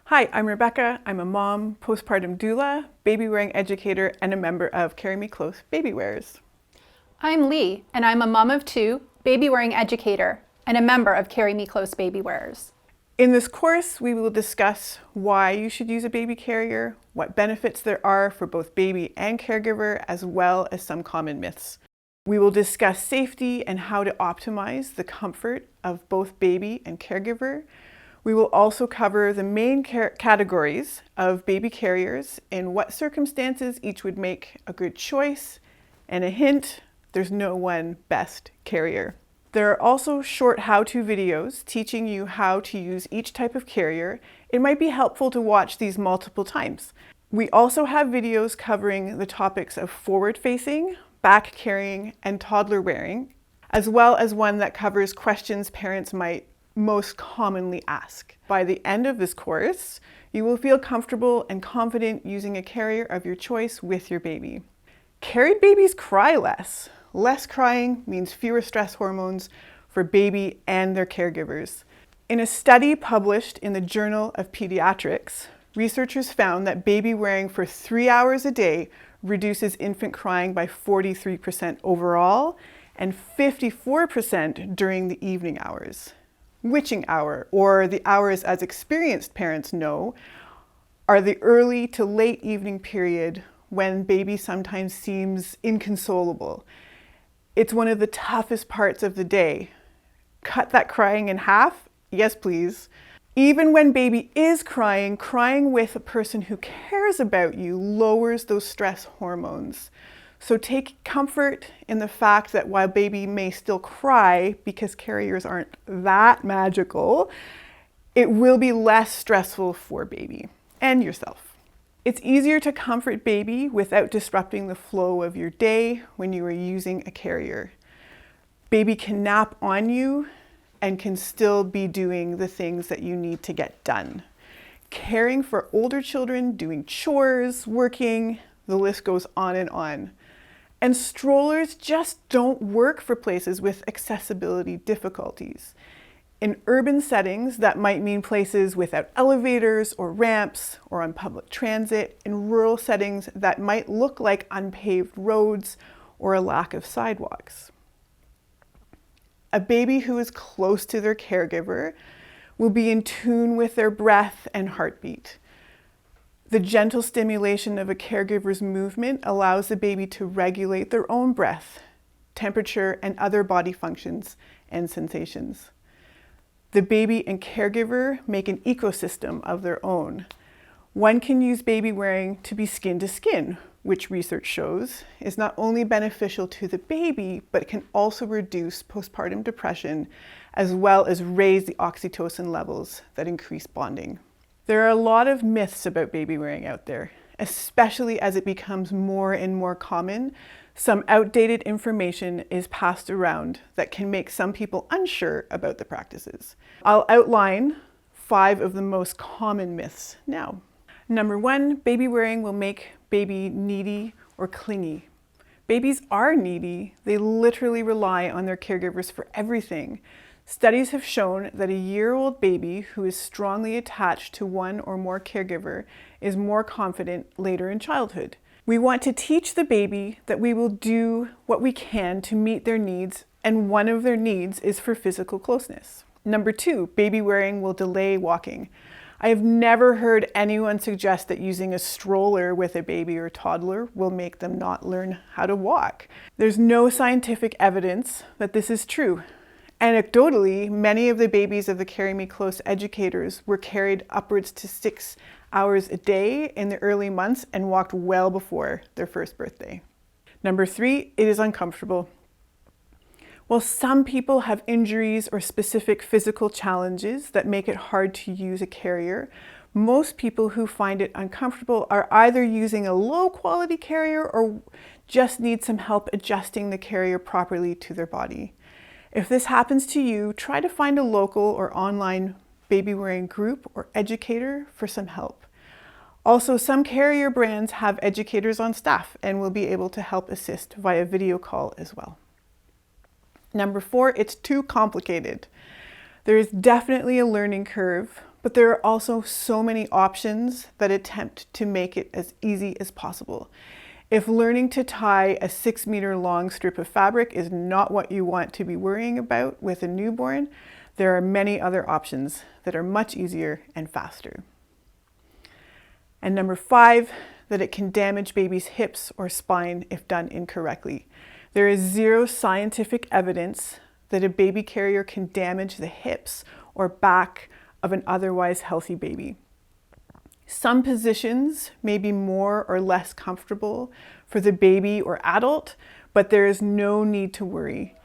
Hi, I'm Rebecca. I'm a mom, postpartum doula, baby wearing educator, and a member of Carry Me Close Baby Wearers. I'm Lee, and I'm a mom of two, baby wearing educator, and a member of Carry Me Close Baby Wearers. In this course, we will discuss why you should use a baby carrier, what benefits there are for both baby and caregiver, as well as some common myths. We will discuss safety and how to optimize the comfort of both baby and caregiver. We will also cover the main categories of baby carriers, in what circumstances each would make a good choice, and a hint, there's no one best carrier. There are also short how-to videos teaching you how to use each type of carrier. It might be helpful to watch these multiple times. We also have videos covering the topics of forward-facing, back carrying, and toddler wearing, as well as one that covers questions parents might most commonly ask. By the end of this course, you will feel comfortable and confident using a carrier of your choice with your baby. Carried babies cry less. Less crying means fewer stress hormones for baby and their caregivers. In a study published in the Journal of Pediatrics, researchers found that baby wearing for 3 hours a day reduces infant crying by 43% overall and 54% during the evening hours. Witching hour, or the hours as experienced parents know, are the early to late evening period when baby sometimes seems inconsolable. It's one of the toughest parts of the day. Cut that crying in half? Yes, please. Even when baby is crying, crying with a person who cares about you lowers those stress hormones. So take comfort in the fact that while baby may still cry, because carriers aren't that magical, it will be less stressful for baby and yourself. It's easier to comfort baby without disrupting the flow of your day when you are using a carrier. Baby can nap on you and can still be doing the things that you need to get done. Caring for older children, doing chores, working, the list goes on and on. And strollers just don't work for places with accessibility difficulties. In urban settings, that might mean places without elevators or ramps or on public transit. In rural settings, that might look like unpaved roads or a lack of sidewalks. A baby who is close to their caregiver will be in tune with their breath and heartbeat. The gentle stimulation of a caregiver's movement allows the baby to regulate their own breath, temperature, and other body functions and sensations. The baby and caregiver make an ecosystem of their own. One can use baby wearing to be skin to skin, which research shows is not only beneficial to the baby, but it can also reduce postpartum depression, as well as raise the oxytocin levels that increase bonding. There are a lot of myths about baby wearing out there, especially as it becomes more and more common. Some outdated information is passed around that can make some people unsure about the practices. I'll outline 5 of the most common myths now. Number 1, baby wearing will make baby needy or clingy. Babies are needy. They literally rely on their caregivers for everything. Studies have shown that a year-old baby who is strongly attached to one or more caregiver is more confident later in childhood. We want to teach the baby that we will do what we can to meet their needs, and one of their needs is for physical closeness. Number 2, baby wearing will delay walking. I have never heard anyone suggest that using a stroller with a baby or toddler will make them not learn how to walk. There's no scientific evidence that this is true. Anecdotally, many of the babies of the Carry Me Close educators were carried upwards to 6 hours a day in the early months and walked well before their first birthday. Number 3, it is uncomfortable. While some people have injuries or specific physical challenges that make it hard to use a carrier, most people who find it uncomfortable are either using a low-quality carrier or just need some help adjusting the carrier properly to their body. If this happens to you, try to find a local or online baby wearing group or educator for some help. Also, some carrier brands have educators on staff and will be able to help assist via video call as well. Number 4, it's too complicated. There is definitely a learning curve, But there are also so many options that attempt to make it as easy as possible. If learning to tie a 6-meter long strip of fabric is not what you want to be worrying about with a newborn, there are many other options that are much easier and faster. And number 5, that it can damage baby's hips or spine if done incorrectly. There is zero scientific evidence that a baby carrier can damage the hips or back of an otherwise healthy baby. Some positions may be more or less comfortable for the baby or adult, but there is no need to worry.